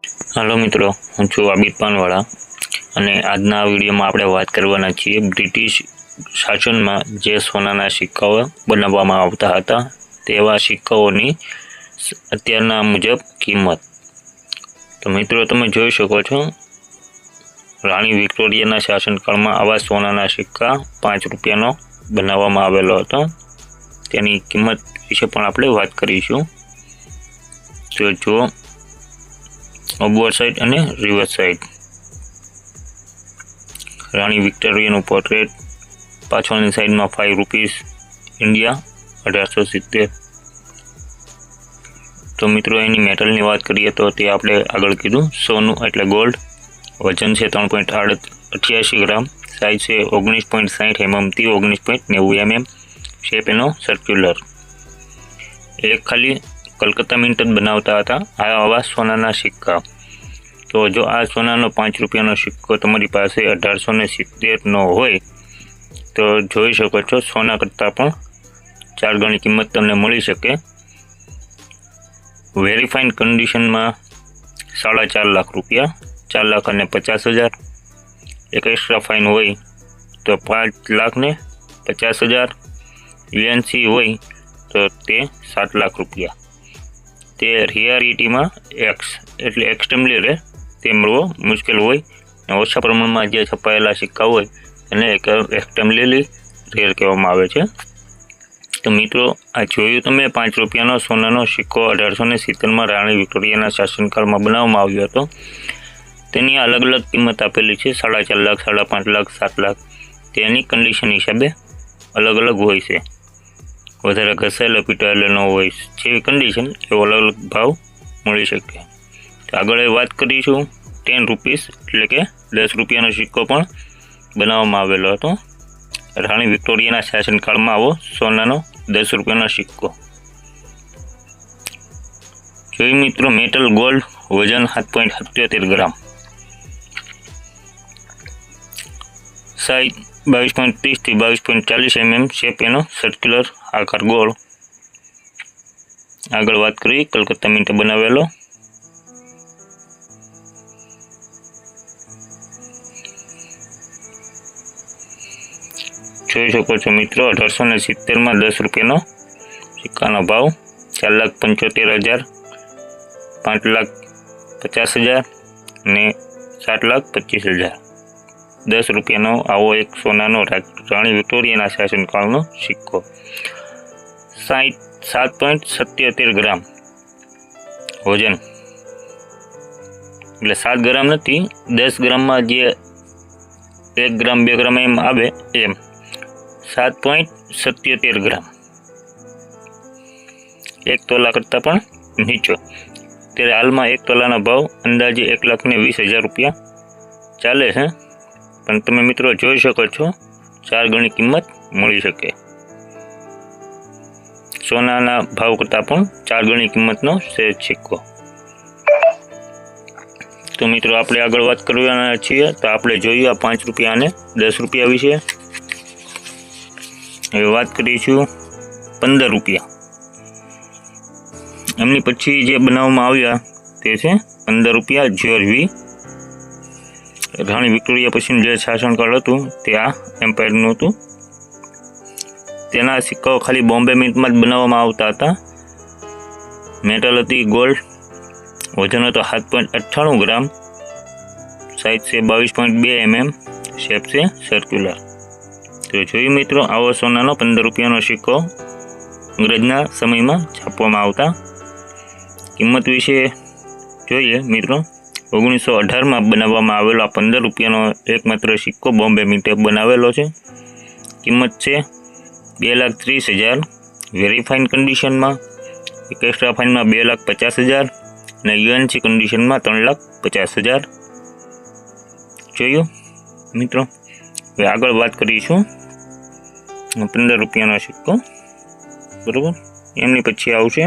Hello मित्रों, हूँ छू आबिद पानवाड़ा અને આજના વિડીયોમાં આપણે વાત કરવાના છીએ બ્રિટિશ શાસનમાં જે સોનાના સિક્કાઓ બનાવવામાં આવતા હતા તેવા સિક્કાઓની અત્યારના મુજબ કિંમત। તો મિત્રો તમે જોઈ શકો છો, રાણી વિક્ટોરિયાના શાસનકાળમાં આવા સોનાના સિક્કા 5 રૂપિયાનો બનાવવામાં આવેલો હતો। તેની કિંમત વિશે પણ આપણે વાત કરીશું। તો જો ઓબવર્ડ સાઈડ અને રિવર્સ સાઈડ રાણી વિક્ટોરિયાનું પોર્ટ્રેટ, પાછળની સાઈડમાં 5 રૂપીસ, ઇન્ડિયા 1870। તો મિત્રો એની મેટલની વાત કરીએ તો તે આપણે આગળ કીધું, સોનું એટલે ગોલ્ડ, વજન છે 3.88 ગ્રામ, સાઇઝ છે 19.60 mm થી 19.90 mm, શેપ એનો સર્ક્યુલર। એક ખાલી કલકત્તા મિન્ટ જ બનાવતા હતા આવા સોનાના સિક્કા। તો જો આ સોનાનો 5 રૂપિયાનો સિક્કો તમારી પાસે 1870નો હોય તો જોઈ શકો છો સોના કરતાં પણ 4 ગણી કિંમત તમને મળી શકે। વેરીફાઈડ કન્ડિશનમાં 4.5 લાખ રૂપિયા, 4,50,000। એક એક્સ્ટ્રા ફાઇન હોય તો 5,50,000। યુએનસી હોય તો તે 7 લાખ રૂપિયા। તે રિયારિટીમાં એક્સ એટલે એક્સટ્રીમલી રેર તે મળવો મુશ્કેલ હોય, અને ઓછા પ્રમાણમાં જે છપાયેલા સિક્કા હોય એને એક્સટ્રીમલી રેર કહેવામાં આવે છે। તો મિત્રો આ જોયું તમે 5 રૂપિયાનો સોનાનો સિક્કો 1870માં રાણી વિક્ટોરિયાના શાસનકાળમાં બનાવવામાં આવ્યો હતો। તેની અલગ અલગ કિંમત આપેલી છે, 4.5 લાખ, 5.5 લાખ, 7 લાખ। તેની કન્ડિશન હિસાબે અલગ અલગ હોય છે, વધારે ઘસાયેલો પીટાયેલો ન હોય, જેવી કન્ડિશન એવો અલગ અલગ ભાવ મળી શકે। તો આગળ વાત કરીશું 10 રૂપીસ એટલે કે 10 રૂપિયાનો સિક્કો પણ બનાવવામાં આવેલો હતો રાણી વિક્ટોરિયાના શાસનકાળમાં। આવો સોનાનો 10 રૂપિયાનો સિક્કો જોઈ મિત્રો, મેટલ ગોલ્ડ, વજન 7.77 ગ્રામ, સાઇઝ 22.30 થી 22.40 mm, શેપ એનો સર્ક્યુલર આકાર ગોળ। આગળ વાત કરીએ કલકત્તા મિન્ટ બનાવેલો। જોઈ શકો છો મિત્રો, 1870માં 10 રૂપિયાનો સિક્કાનો ભાવ 4,75,000, 5,50,000 અને 7,25,000। 10 રૂપિયાનો આવો એક સોનાનો રાણી વિક્ટોરિયાના શાસનકાળનો સિક્કો, 7.77 ગ્રામ, વજન એટલે 7 ગ્રામ નથી, 10 ગ્રામમાં જે 1 ગ્રામ 2 ગ્રામ એમ આવે એમ 7.77 ગ્રામ, 1 તોલા કરતાં પણ નીચો। ત્યારે હાલમાં 1 તોલાનો ભાવ અંદાજે 1,20,000 રૂપિયા ચાલે છે, પણ તમે મિત્રો જોઈ શકો છો 4 ગણી કિંમત મળી શકે। સોનાના ભાવ કરતાં પણ 4 ગણી કિંમતનો છે સિક્કો। તો મિત્રો આપણે આગળ વાત કરવાના છીએ, તો આપણે જોઈએ આ 5 રૂપિયા અને 10 રૂપિયા વિશે। હવે વાત કરીશું 15 રૂપિયા। એમની પછી જે બનાવવામાં આવ્યા તે છે 15 રૂપિયા જ્યોર્જ વી। રાણી વિક્ટોરિયા પછીનું જે શાસનકાળ હતું તે આ એમ્પાયરનું હતું। તેના સિક્કાઓ ખાલી બોમ્બે મિન્ટમાં જ બનાવવામાં આવતા હતા। મેટલ હતી ગોલ્ડ, વજન હતો 7.98 ગ્રામ, સાઇઝ છે 22.2 mm, શેપ છે સર્ક્યુલર। તો જોયું મિત્રો, આવો સોનાનો 15 રૂપિયાનો સિક્કો અંગ્રેજના સમયમાં છાપવામાં આવતા। કિંમત વિશે જોઈએ મિત્રો, 1918માં બનાવવામાં આવેલો આ 15 રૂપિયાનો એકમાત્ર સિક્કો બોમ્બે મિન્ટે બનાવેલો છે। કિંમત છે 2,30,000, વેરીફાઈડ કન્ડિશનમાં, એક એક્સ્ટ્રા ફાઇનમાં 2,50,000 અને યુએનસી કન્ડિશનમાં 3,50,000। જોયું મિત્રો, હવે આગળ વાત કરીશું 15 રૂપિયાનો સિક્કો, બરાબર। એમની પછી આવશે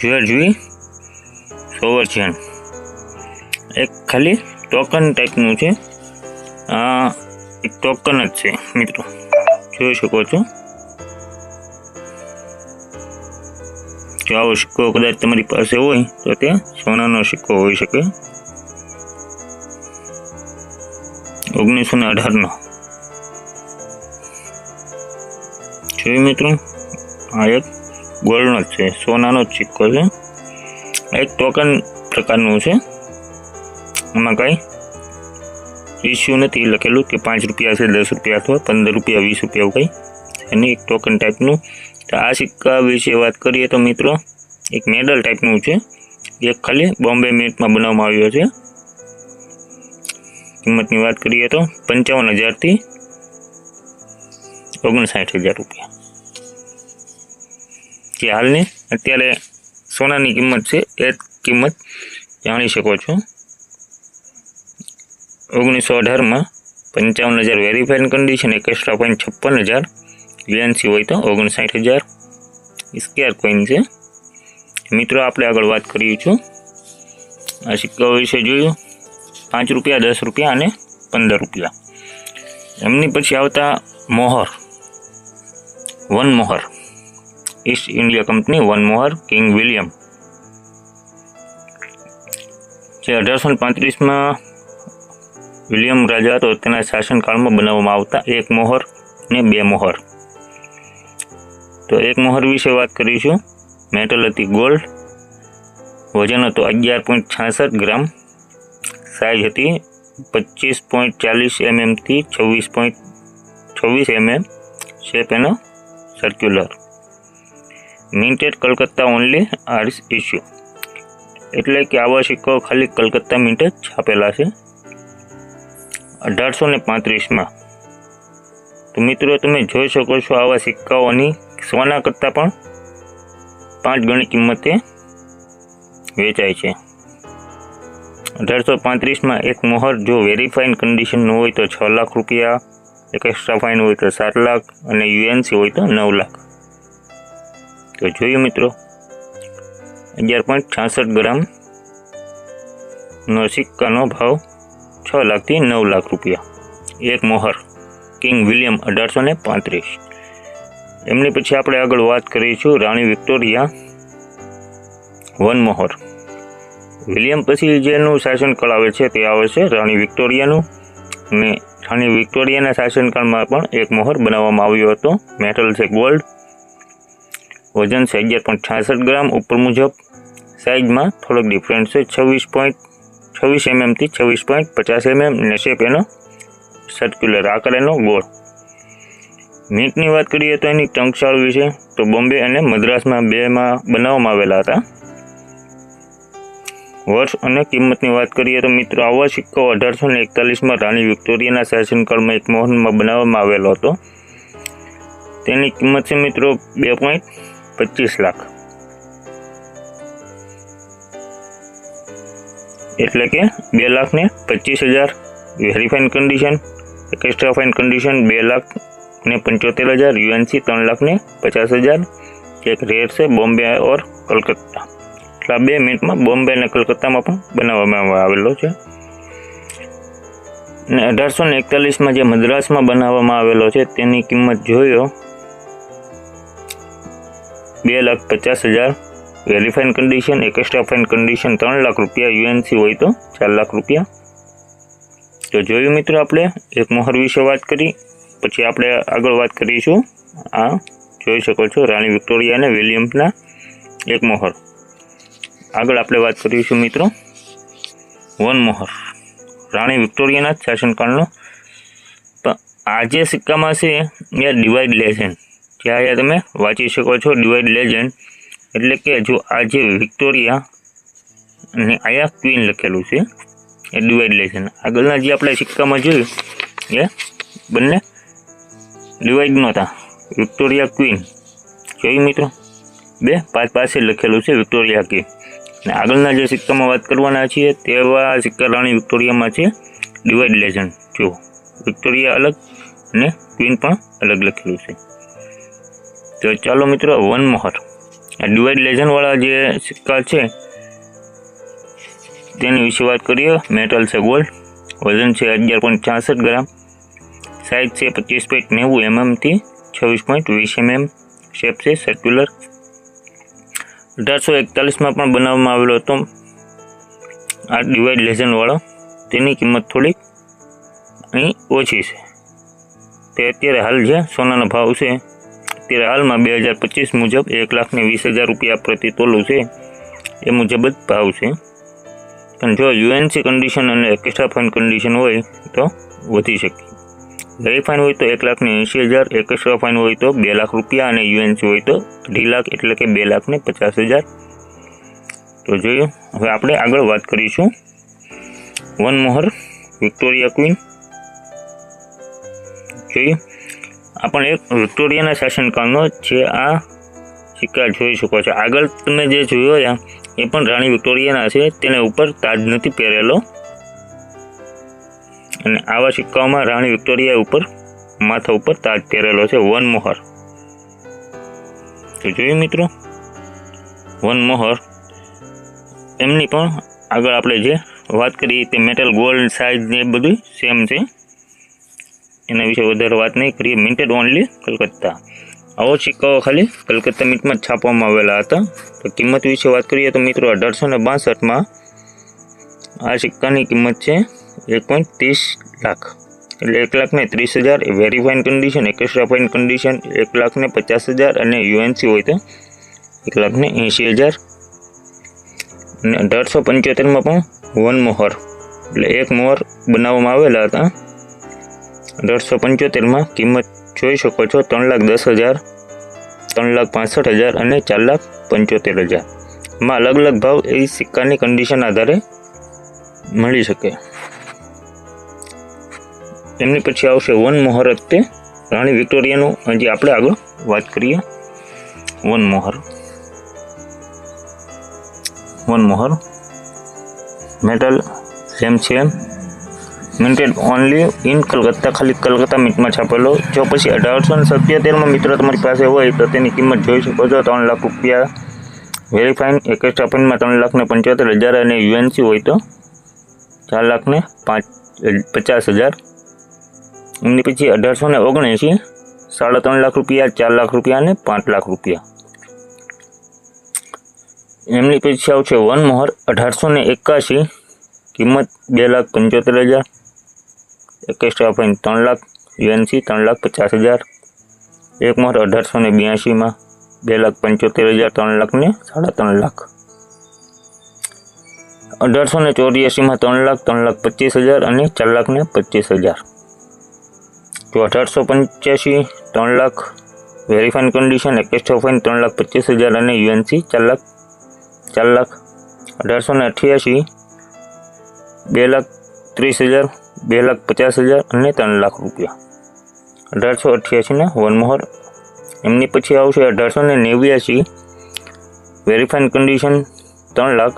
જ્યોર્જ વી સોવર્જન, એક ખાલી ટોકન ટાઈપનું છે, આ એક ટોકન જ છે મિત્રો, જોઈ શકો છો। જો આવો સિક્કો કદાચ તમારી પાસે હોય તો તે સોનાનો સિક્કો હોઈ શકે। 1918નો જોયું મિત્રો, આ એક ગોલ્ડનો જ છે, સોનાનો જ સિક્કો છે। એક ટોકન પ્રકારનું છે, એમાં કાંઈ ઇસ્યુ નથી લખેલું કે 5 રૂપિયા છે, 10 રૂપિયા અથવા 15 રૂપિયા 20 રૂપિયા એવું કંઈ એની એક ટોકન ટાઈપનું। તો આ સિક્કા વિશે વાત કરીએ તો મિત્રો એક મેડલ ટાઈપનું છે, એક ખાલી બોમ્બે મિન્ટમાં બનાવવામાં આવ્યો છે। કિંમતની વાત કરીએ તો 55,000 થી 59,000 રૂપિયા, જે હાલની અત્યારે સોનાની કિંમત છે એ કિંમત જાણી શકો છો। 1918માં 55,000 વેરીફાઈડ કન્ડિશન, એક એક્સ્ટ્રા ફાઇન 56,000, યુએનસી હોય તો 59,000 સ્કેર કોઈન છે। મિત્રો આપણે આગળ વાત કરીએ છું આ સિક્કાઓ વિશે જોયું, 5 રૂપિયા, 10 રૂપિયા અને 15 રૂપિયા। એમની પછી આવતા મોહર, વન મોહર, ઈસ્ટ ઇન્ડિયા કંપની વન મોહર કિંગ વિલિયમ, જે 1835માં વિલિયમ રાજા હતો તેના શાસનકાળમાં બનાવવામાં આવતા એક મોહર ને 2 મોહર। તો એક મોહર વિશે વાત કરીશું। મેટલ હતી ગોલ્ડ, વજન હતો 11.66 ગ્રામ, સાઇઝ હતી 25.40 mm થી 26.26 mm, શેપ એનો સર્ક્યુલર, મિન્ટેડ કલકત્તા ઓનલી આર્સ ઇસ્યુ, એટલે કે આવા સિક્કાઓ ખાલી કલકત્તા મિન્ટ જ છાપેલા છે 1835માં। તો મિત્રો તમે જોઈ શકો છો આવા સિક્કાઓની સોના કરતાં પણ 5 ગણી કિંમતે વેચાય છે। 1835માં એક મોહર જો વેરીફાઈડ કન્ડિશનનું હોય તો 6 લાખ રૂપિયા, એક એક્સ્ટ્રા ફાઇન હોય તો 7 લાખ અને યુએનસી હોય તો 9 લાખ। તો જોયું મિત્રો, 11.66 ગ્રામનો સિક્કાનો ભાવ 6 લાખથી 9 લાખ રૂપિયા, એક મોહર કિંગ વિલિયમ 1835। એમની પછી આપણે આગળ વાત કરીશું રાણી વિક્ટોરિયા વન મોહર। વિલિયમ પછી જેનું શાસનકાળ આવે છે તે આવે છે રાણી વિક્ટોરિયાનું, અને રાણી વિક્ટોરિયાના શાસનકાળમાં પણ એક મોહર બનાવવામાં આવ્યો હતો। મેટલ છે ગોલ્ડ, વજન છે 11.66 ગ્રામ ઉપર મુજબ, સાઇઝમાં થોડોક ડિફરન્સ છે 26.26 mm થી 26.50 mm, અને શેપ એનો સર્ક્યુલર, આકાર એનો ગોળ। મિન્ટની વાત કરીએ તો એની ટંકશાળ વિશે તો બોમ્બે અને મદ્રાસમાં બેમાં બનાવવામાં આવેલા હતા। વર્ષ અને કિંમતની વાત કરીએ તો મિત્રો આવા સિક્કાઓ 1841માં રાણી વિક્ટોરિયાના શાસનકાળમાં એક મોહરમાં બનાવવામાં આવેલો હતો। તેની કિંમત છે મિત્રો 2.25 લાખ, એટલે કે 2,25,000 વેરીફાઈડ કન્ડિશન, એક એક્સ્ટ્રા ફાઇન કન્ડિશન 2,75,000, યુએનસી 3,50,000, એક રેર છે બોમ્બે ઓર કલકત્તા। એટલા 2 મિનિટમાં બોમ્બે અને કલકત્તામાં પણ બનાવવામાં આવેલો છે। અને 1841માં જે મદ્રાસમાં બનાવવામાં આવેલો છે તેની કિંમત જોયો 2,50,000, વેરીફાઈડ કન્ડિશન, એક એક્સ્ટ્રા ફાઇન કન્ડિશન 3 લાખ રૂપિયા, યુએનસી હોય તો 4 લાખ રૂપિયા। તો જોયું મિત્રો આપણે એક મોહર વિશે વાત કરી, પછી આપણે આગળ વાત કરીશું આ જોઈ શકો છો રાણી વિક્ટોરિયા અને વિલિયમના એક મોહર। આગળ આપણે વાત કરીશું મિત્રો વન મોહર, રાણી વિક્ટોરિયાના શાસનકાળનો। તો આ જે સિક્કામાં છે એ ડિવાઇડ લેજેન્ડ, જે અહીંયા તમે વાંચી શકો છો ડિવાઇડ લેજેન્ડ, એટલે કે જો આ જે વિક્ટોરિયા અને અહીંયા ક્વીન લખેલું છે એ ડિવાઇડ લેજેન્ડ, આગળના જે આપણે સિક્કામાં જોયું એ બંને ડિવાઇડ નહોતા, વિક્ટોરિયા ક્વીન જોયું મિત્રો, 2 5 પાસે લખેલું છે વિક્ટોરિયા ક્વીન, અને આગળના જે સિક્કામાં વાત કરવાના છીએ તેવા સિક્કા રાણી વિક્ટોરિયામાં છે ડિવાઇડ લેજેન્ડ, જો વિક્ટોરિયા અલગ અને ક્વીન પણ અલગ લખેલું છે। તો ચાલો મિત્રો વન મોહર, આ ડિવાઇડ લેજેન્ડવાળા જે સિક્કા છે તેની વિશે વાત કરીએ। મેટલ છે ગોલ્ડ, વજન છે 11.66 ગ્રામ, સાઇઝ છે 25.90 mm થી 26.20 mm, શેપ છે સર્ક્યુલર, 1841 પણ બનાવવામાં આવેલો હતો આ ડિવાઇડ લેઝન્ડવાળો. તેની કિંમત થોડીક અહીં ઓછી છે. તે અત્યારે હાલ જે સોનાનો ભાવ છે અત્યારે હાલમાં 2025 મુજબ 1,20,000 રૂપિયા પ્રતિ તોલું છે. એ મુજબ જ ભાવ છે. પણ જો યુએનસી કન્ડિશન અને એક્સ્ટ્રા ફાઇન કન્ડિશન હોય તો વધી શકે. વેરી ફાઇન હોય તો 1,80,000, એક્સ્ટ્રા ફાઇન હોય તો 2 લાખ રૂપિયા અને યુએનસી હોય તો 2.5 લાખ એટલે કે 2,50,000. તો જોયું. હવે આપણે આગળ વાત કરીશું વન મોહર વિક્ટોરિયા ક્વીન. જોયું આ પણ એક વિક્ટોરિયાના શાસનકાળનો જે આ સિક્કા જોઈ શકો છો. આગળ તમે જે જોયો એ પણ રાણી વિક્ટોરિયાના છે. તેને ઉપર તાજ નથી પહેરેલો અને આવા સિક્કાઓમાં રાણી વિક્ટોરિયા ઉપર માથા ઉપર તાજ પહેરેલો છે. વન મોહર. તો જોયું મિત્રો વન મોહર એમની પણ આગળ આપણે જે વાત કરી તે મેટલ ગોલ્ડ સાઇઝ ને બધું સેમ છે. એના વિશે વધારે વાત નહીં કરીએ. મિન્ટેડ ઓનલી કલકત્તા. આવો સિક્કાઓ ખાલી કલકત્તા મિન્ટમાં જ છાપવામાં આવેલા હતા. તો કિંમત વિશે વાત કરીએ તો મિત્રો 1862માં આ સિક્કાની કિંમત છે 1.30 લાખ એટલે 1,30,000. Very fine condition, extra fine condition 1,50,000 અને યુએનસી હોય તો 1,80,000. અને 1875માં પણ વન મોહર એટલે એક મોહર બનાવવામાં આવેલા હતા. 1875માં કિંમત જોઈ શકો છો 3,10,000, 3,65,000 અને 4,75,000. માં અલગ અલગ ભાવ એ સિક્કાની કન્ડિશન આધારે મળી શકે. એમની પછી આવશે વન મોહર તે રાણી વિક્ટોરિયાનું. હજી આપણે આગળ વાત કરીએ વન મોહર. વન મોહર મેટલ સેમ છે. મિન્ટેડ ઓનલી ઇન કલકત્તા. ખાલી કલકત્તા મિન્ટમાં છાપેલો. જો પછી 1877માં મિત્રો તમારી પાસે હોય તો તેની કિંમત જોઈ શકો છો 3 લાખ રૂપિયા. વેરી ફાઇન એક્સ્ટ્રા ફાઇનમાં 3,75,000 અને યુએનસી હોય તો 4,50,000. એમની પછી 1879 3.5 લાખ રૂપિયા, 4 લાખ રૂપિયા અને 5 લાખ રૂપિયા. એમની પછી આવશે વન મોહર 1881 કિંમત 2,75,000, એક્સ્ટ્રા ફાઇન 3 લાખ, યુએનસી 3,50,000. એક મોહર 1882માં 2,75,000, 3 લાખ ને 3.5 લાખ. 1884માં 3 લાખ, 3,25,000 અને 4,25,000. તો 1885 3 lakh, very fine condition, extra fine 3,25,000 અને યુએનસી 4 લાખ. 1888 2,30,000, 2,50,000 અને 3 લાખ રૂપિયા. 1888ના વન મોહર. એમની પછી આવશે 1889 very fine condition 3 lakh,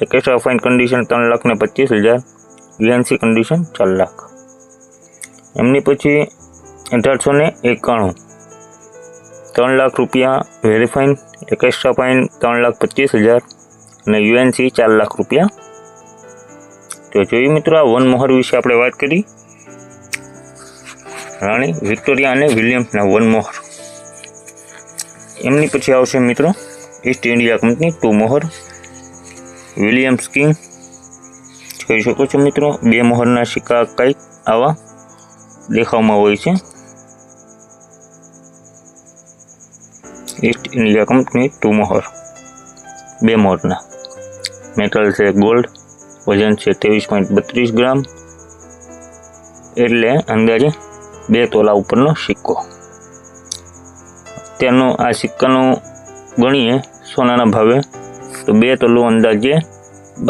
extra fine condition 3,25,000, UNC condition 4 lakh. એમની પછી 1891 3 લાખ રૂપિયા, વેરી ફાઇન, એક્સ્ટ્રા ફાઇન 3,25,000 અને યુએનસી 4 લાખ રૂપિયા. તો જોયું મિત્રો આ વન મોહર વિશે આપણે વાત કરી. રાણી વિક્ટોરિયા અને વિલિયમ્સના વન મોહર. એમની પછી આવશે મિત્રો ઈસ્ટ ઇન્ડિયા કંપની 2 મોહર વિલિયમ્સ કિંગ. જોઈ શકો છો મિત્રો 2 મોહરના સિક્કા કંઈક આવા દેખાવમાં હોય છે. ઈસ્ટ ઇન્ડિયા કંપની 2 મોહર 2 મોહરના. મેટલ છે ગોલ્ડ, વજન છે 23.32 ગ્રામ એટલે અંદાજે 2 તોલા ઉપરનો સિક્કો. તેનો આ સિક્કાનું ગણીએ સોનાના ભાવે તો 2 તોલું અંદાજે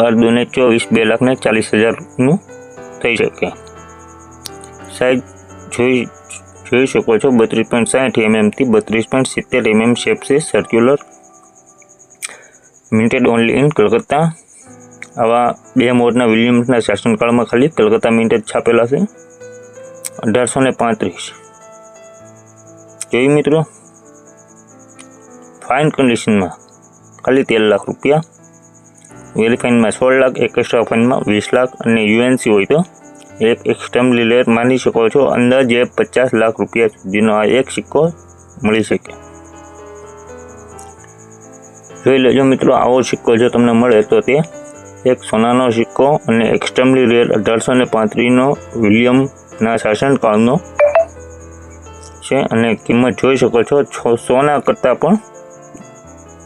12 × 2 = 2,40,000નું થઈ શકે. સાઇઝ જોઈ શકો છો 32.60 mm થી 32.70 mm શેપ છે. સર્ક્યુલર. મિન્ટેડ only in Calcutta. આવા 2 મોહરના વિલિયમ્સના શાસનકાળમાં ખાલી કલકત્તા મિન્ટ જ છાપેલા છે. 1835 જોઈ મિત્રો ફાઇન કન્ડિશનમાં ખાલી 13 લાખ રૂપિયા, વેરી ફાઇનમાં 16 લાખ, એક્સ્ટ્રા ફાઇનમાં 20 લાખ અને યુએનસી હોય તો એક એક્સ્ટ્રીમલી લેર માની શકો છો અંદાજે 50 લાખ રૂપિયા સુધીનો આ એક સિક્કો મળી શકે. જોઈ લેજો મિત્રો, આવો સિક્કો જો તમને મળે તો તે એક સોનાનો સિક્કો અને એક્સ્ટ્રીમલી રેર 1835નો વિલિયમના શાસનકાળનો છે અને કિંમત જોઈ શકો છો સોના કરતાં પણ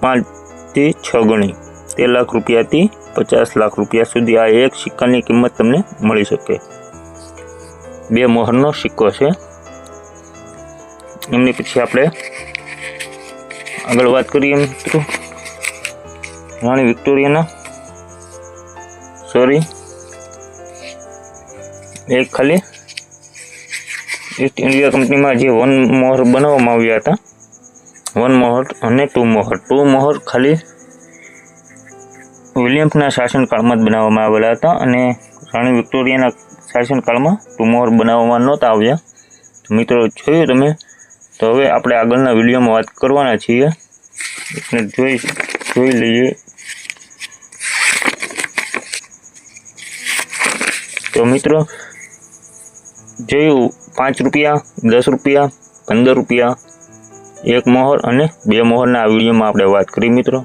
5 થી 6 ગણી, 13 લાખ રૂપિયાથી 50 લાખ રૂપિયા સુધી આ એક સિક્કાની કિંમત તમને મળી શકે। 2 મોહરનો સિક્કો છે। એમની પછી આપણે આગળ વાત કરીએ મિત્રો રાણી વિક્ટોરિયાના એક ખાલી ઈસ્ટ ઇન્ડિયા કંપનીમાં જે 1 મોહર બનાવવામાં આવ્યા હતા, 1 મોહર અને 2 મોહર। 2 મોહર ખાલી વિલિયમ્સના શાસનકાળમાં જ બનાવવામાં આવેલા હતા અને રાણી વિક્ટોરિયાના શાસનકાળમાં 2 મોહર બનાવવામાં નહોતા આવ્યા। મિત્રો જોયું તમે, તો હવે આપણે આગળના વિડીયોમાં વાત કરવાના છીએ એટલે જોઈ લઈએ। તો મિત્રો જોયું 5 રૂપિયા, 10 રૂપિયા, 15 રૂપિયા, 1 મોહર અને 2 મોહરના આ વિડીયોમાં આપણે વાત કરી મિત્રો।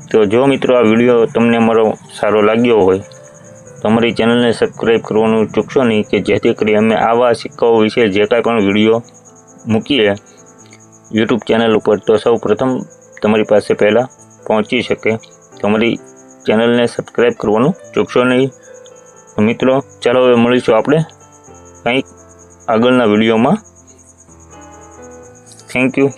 તો જો મિત્રો આ વિડીયો તમને અમારો સારો લાગ્યો હોય તો અમારી ચેનલને સબસ્ક્રાઈબ કરવાનું ચૂકશો નહીં કે જેથી કરી અમે આવા સિક્કાઓ વિશે જે કાંઈ પણ વિડીયો મૂકીએ યુટ્યુબ ચેનલ ઉપર તો સૌ પ્રથમ તમારી પાસે પહેલાં પહોંચી શકે। તો અમારી ચેનલને સબસ્ક્રાઈબ કરવાનું ચૂકશો નહીં। તો મિત્રો ચાલો હવે મળીશું આપણે કંઈક આગળના વિડીયોમાં। Thank you.